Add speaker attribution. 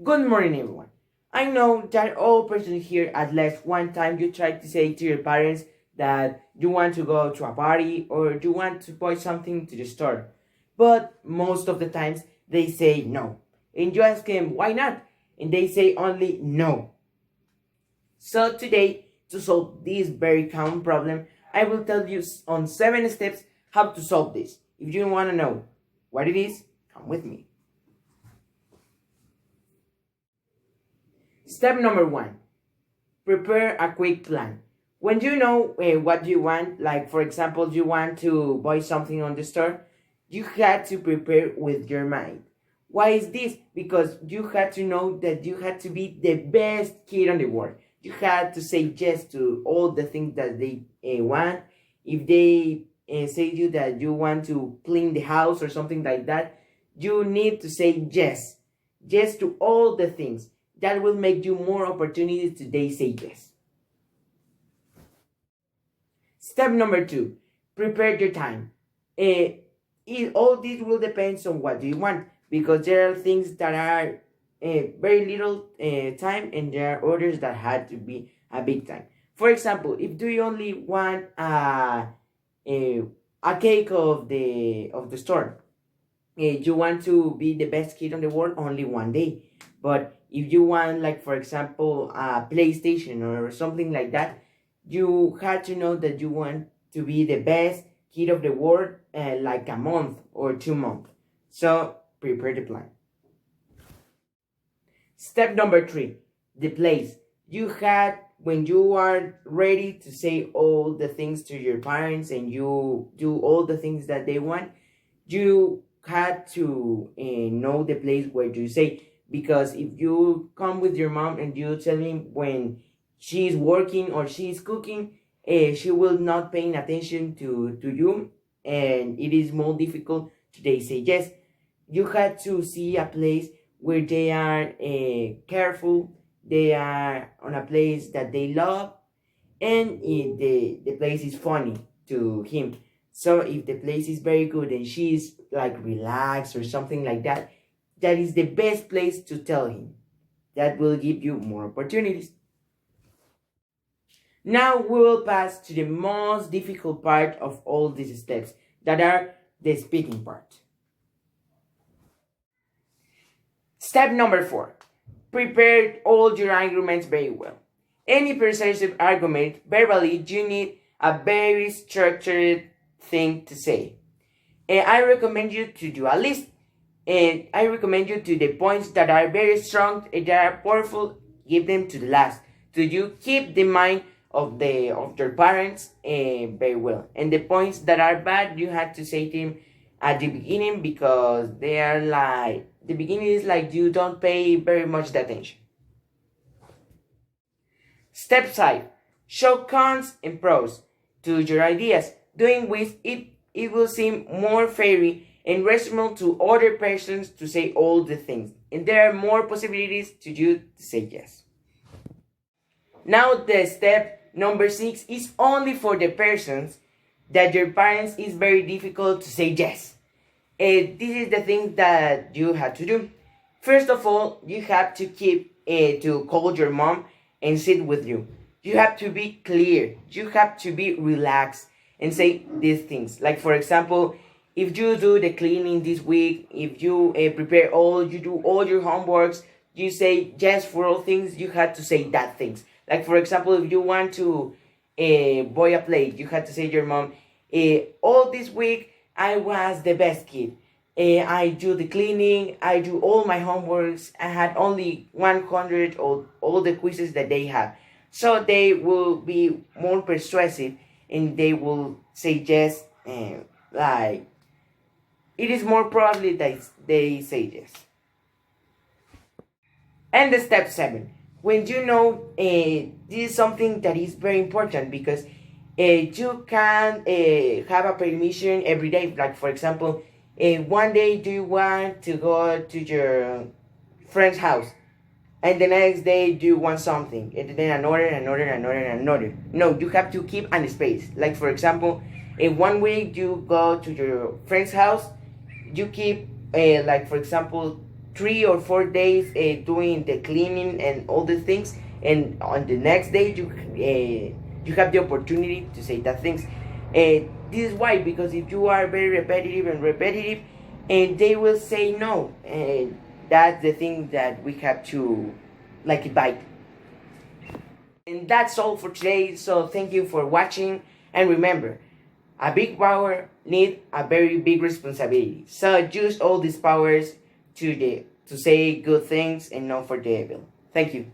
Speaker 1: Good morning, everyone. I know that all persons here at least one time you try to say to your parents that you want to go to a party or you want to buy something to the store. But most of the times they say no. And you ask them why not? And they say only no. So today, to solve this very common problem, I will tell you on 7 steps how to solve this. If you want to know what it is, come with me. Step number 1, prepare a quick plan. When you know what you want, like for example, you want to buy something on the store, you had to prepare with your mind. Why is this? Because you had to know that you had to be the best kid on the world. You had to say yes to all the things that they want. If they say to you that you want to clean the house or something like that, you need to say yes. Yes to all the things. That will make you more opportunities to they say yes. Step number 2, prepare your time. All this will depend on what you want, because there are things that are very little time and there are others that had to be a big time. For example, if do you only want a cake of the store, you want to be the best kid on the world only one day. But if you want, like for example, a PlayStation or something like that, you had to know that you want to be the best kid of the world like a month or 2 months. So prepare the plan. Step number 3, the place. You had, when you are ready to say all the things to your parents and you do all the things that they want, you had to know the place where you say. Because if you come with your mom and you tell him when she's working or she's cooking, she will not paying attention to you, and it is more difficult to they say yes. You had to see a place where they are careful, they are on a place that they love, and the place is funny to him. So if the place is very good and she's like relaxed or something like that, that is the best place to tell him. That will give you more opportunities. Now we will pass to the most difficult part of all these steps, that are the speaking part. Step number 4, prepare all your arguments very well. Any persuasive argument, verbally, you need a very structured thing to say. And I recommend you to do a list. And I recommend you to the points that are very strong and that are powerful, give them to the last. So you keep the mind of your parents very well. And the points that are bad, you have to say to them at the beginning, because they are like, the beginning is like you don't pay very much attention. Step 5, show cons and pros to your ideas. Doing with it, it will seem more fairy and reasonable to other persons to say all the things. And there are more possibilities to you to say yes. Now the step number 6 is only for the persons that your parents is very difficult to say yes. This is the thing that you have to do. First of all, you have to keep to call your mom and sit with you. You have to be clear. You have to be relaxed and say these things. Like for example, if you do the cleaning this week, if you prepare you do all your homeworks, you say yes for all things, you had to say that things. Like for example, if you want to buy a plate, you had to say to your mom, all this week I was the best kid. I do the cleaning, I do all my homeworks, I had only 100 of all the quizzes that they have. So they will be more persuasive and they will say yes, like, it is more probably that they say yes. And the step 7, when you know this is something that is very important, because you can have a permission every day. Like for example, one day do you want to go to your friend's house, and the next day do you want something, and then another. No, you have to keep an space. Like for example, in 1 week you go to your friend's house, you keep like for example 3 or 4 days doing the cleaning and all the things, and on the next day you have the opportunity to say that things. This is why, because if you are very repetitive, and they will say no, and that's the thing that we have to like bite. And that's all for today. So thank you for watching, and remember, a big power needs a very big responsibility. So use all these powers to say good things and not for the evil. Thank you.